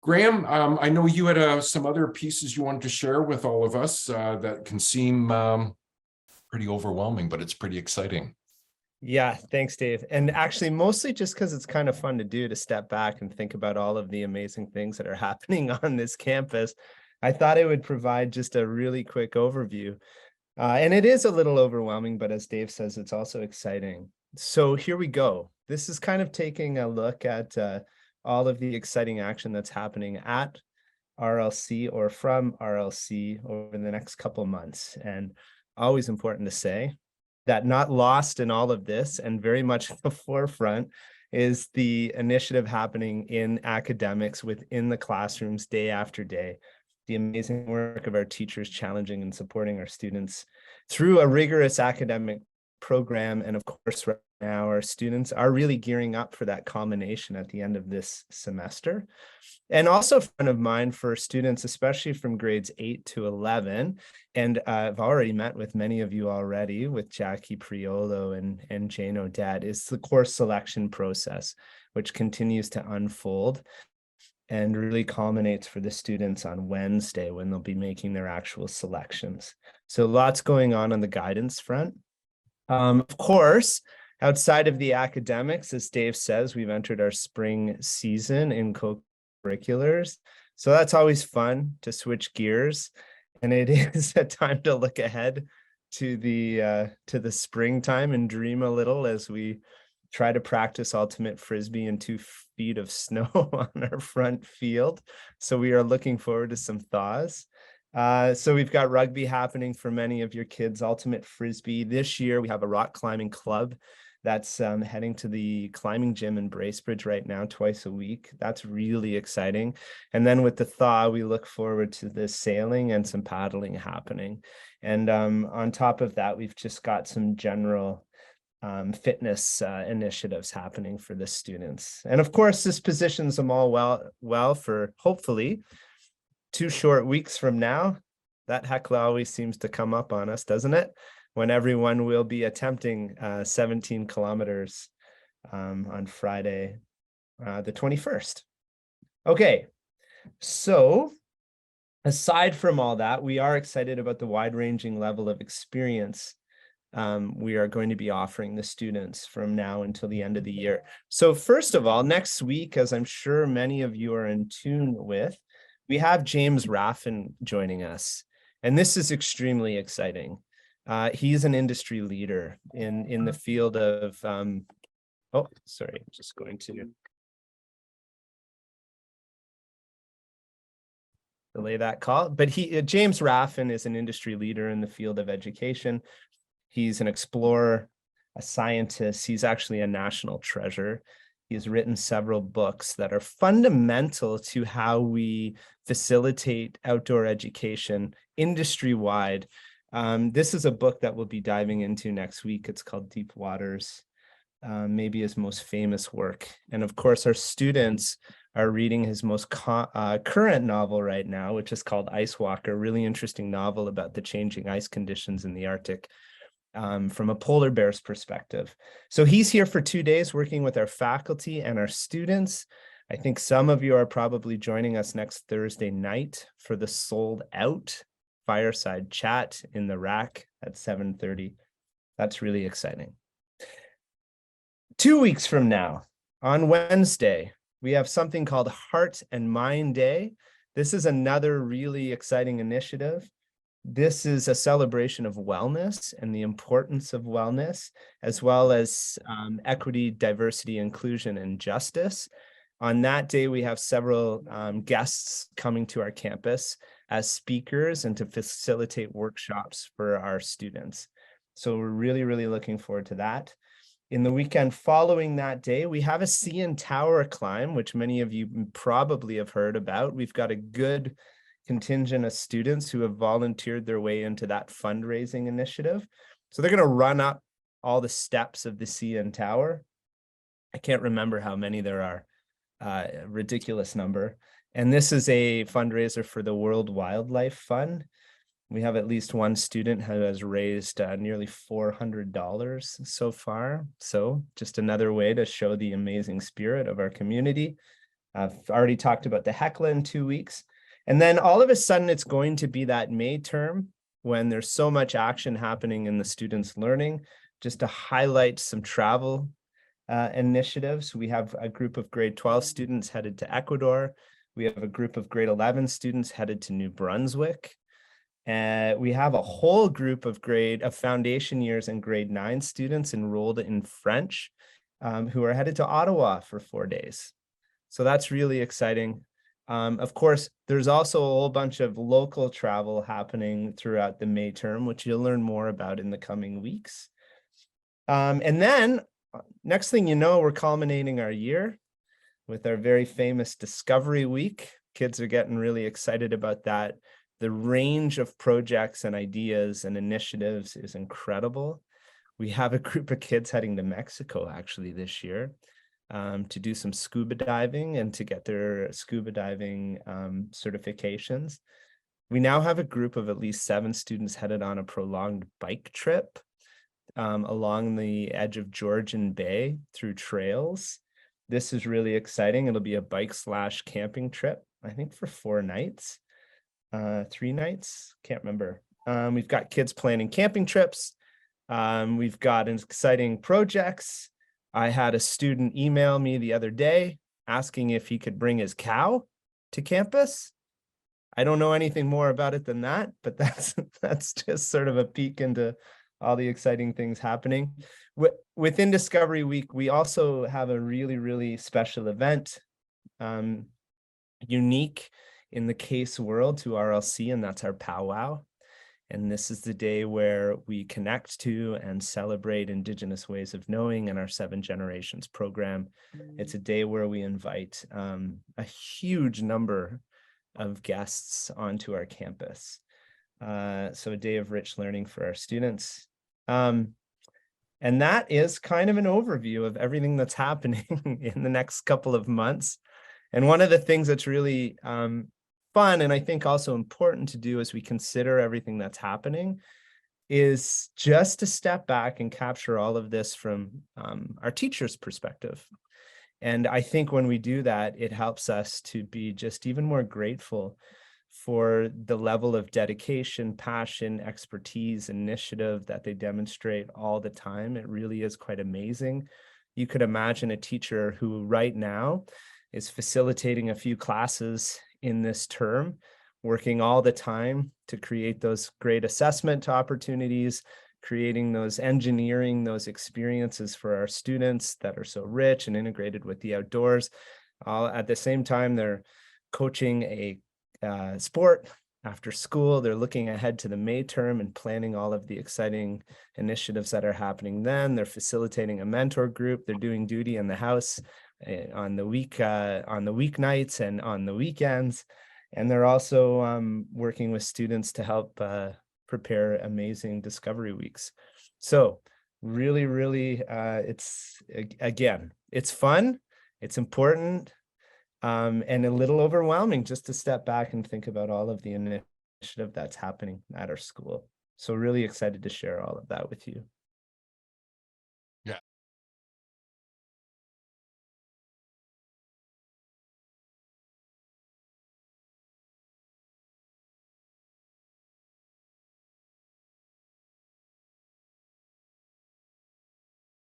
Graham, I know you had some other pieces you wanted to share with all of us that can seem pretty overwhelming, but it's pretty exciting. Yeah, thanks, Dave. And actually, mostly just because it's kind of fun to do to step back and think about all of the amazing things that are happening on this campus. I thought it would provide just a really quick overview. And it is a little overwhelming, but as Dave says, it's also exciting. So here we go. This is kind of taking a look at all of the exciting action that's happening at RLC or from RLC over the next couple months. And always important to say that not lost in all of this and very much at the forefront is the initiative happening in academics within the classrooms day after day. The amazing work of our teachers challenging and supporting our students through a rigorous academic program. And of course, right now our students are really gearing up for that culmination at the end of this semester. And also front of mind for students, especially from grades 8 to 11. And I've already met with many of you already with Jackie Priolo and Jane Odette, is the course selection process, which continues to unfold and really culminates for the students on Wednesday when they'll be making their actual selections. So lots going on the guidance front. Of course, outside of the academics, as Dave says, we've entered our spring season in co-curriculars. So that's always fun to switch gears. And it is a time to look ahead to the springtime and dream a little as we try to practice ultimate frisbee in 2 feet of snow on our front field. So we are looking forward to some thaws. So we've got rugby happening for many of your kids, ultimate frisbee. This year we have a rock climbing club that's heading to the climbing gym in Bracebridge right now, twice a week. That's really exciting. And then with the thaw, we look forward to the sailing and some paddling happening. And on top of that, we've just got some general fitness initiatives happening for the students. And of course, this positions them all well for hopefully 2 short weeks from now. That heckle always seems to come up on us, doesn't it? When everyone will be attempting 17 kilometers on Friday, the 21st. Okay, so aside from all that, we are excited about the wide-ranging level of experience we are going to be offering the students from now until the end of the year. So first of all, next week, as I'm sure many of you are in tune with, we have James Raffin joining us. And this is extremely exciting. He's an industry leader in the field of, oh, sorry, I'm just going to delay that call. But James Raffin is an industry leader in the field of education. He's an explorer, a scientist. He's actually a national treasure. He's written several books that are fundamental to how we facilitate outdoor education industry-wide. This is a book that we'll be diving into next week. It's called Deep Waters, maybe his most famous work. And of course, our students are reading his most current novel right now, which is called Ice Walker, a really interesting novel about the changing ice conditions in the Arctic. From a polar bear's perspective. So he's here for 2 days working with our faculty and our students. I think some of you are probably joining us next Thursday night for the sold out fireside chat in the rack at 7:30. That's really exciting. 2 weeks from now, on Wednesday, we have something called Heart and Mind Day. This is another really exciting initiative. This is a celebration of wellness and the importance of wellness, as well as equity, diversity, inclusion, and justice. On that day, we have several guests coming to our campus as speakers and to facilitate workshops for our students. So we're really, really looking forward to that. In the weekend following that day, we have a CN Tower climb, which many of you probably have heard about. We've got a good contingent of students who have volunteered their way into that fundraising initiative. So they're going to run up all the steps of the CN Tower. I can't remember how many there are, a ridiculous number. And this is a fundraiser for the World Wildlife Fund. We have at least one student who has raised nearly $400 so far. So just another way to show the amazing spirit of our community. I've already talked about the Heckla in 2 weeks. And then all of a sudden, it's going to be that May term when there's so much action happening in the students' learning. Just to highlight some travel initiatives, we have a group of grade 12 students headed to Ecuador. We have a group of grade 11 students headed to New Brunswick. And we have a whole group of foundation years and grade 9 students enrolled in French who are headed to Ottawa for 4 days. So that's really exciting. Of course, there's also a whole bunch of local travel happening throughout the May term, which you'll learn more about in the coming weeks. And then next thing you know, we're culminating our year with our very famous Discovery Week. Kids are getting really excited about that. The range of projects and ideas and initiatives is incredible. We have a group of kids heading to Mexico actually this year to do some scuba diving and to get their scuba diving certifications. We now have a group of at least 7 students headed on a prolonged bike trip along the edge of Georgian Bay through trails. This is really exciting. It'll be a bike/camping trip, I think for 4 nights, 3 nights, can't remember. We've got kids planning camping trips. We've got exciting projects. I had a student email me the other day asking if he could bring his cow to campus. I don't know anything more about it than that, but that's just sort of a peek into all the exciting things happening. Within Discovery Week, we also have a really, really special event, unique in the case world to RLC, and that's our powwow. And this is the day where we connect to and celebrate Indigenous ways of knowing in our 7 Generations program. It's a day where we invite a huge number of guests onto our campus. So a day of rich learning for our students. And that is kind of an overview of everything that's happening in the next couple of months. And one of the things that's really fun and I think also important to do as we consider everything that's happening is just to step back and capture all of this from our teacher's perspective. And I think when we do that, it helps us to be just even more grateful for the level of dedication, passion, expertise, initiative that they demonstrate all the time. It really is quite amazing. You could imagine a teacher who right now is facilitating a few classes in this term, working all the time to create those great assessment opportunities, creating engineering those experiences for our students that are so rich and integrated with the outdoors. At the same time, they're coaching a sport after school. They're looking ahead to the May term and planning all of the exciting initiatives that are happening then. They're facilitating a mentor group. They're doing duty in the house on the weeknights and on the weekends. And they're also working with students to help prepare amazing Discovery Weeks. So really, really, it's fun, it's important, and a little overwhelming just to step back and think about all of the initiative that's happening at our school. So really excited to share all of that with you.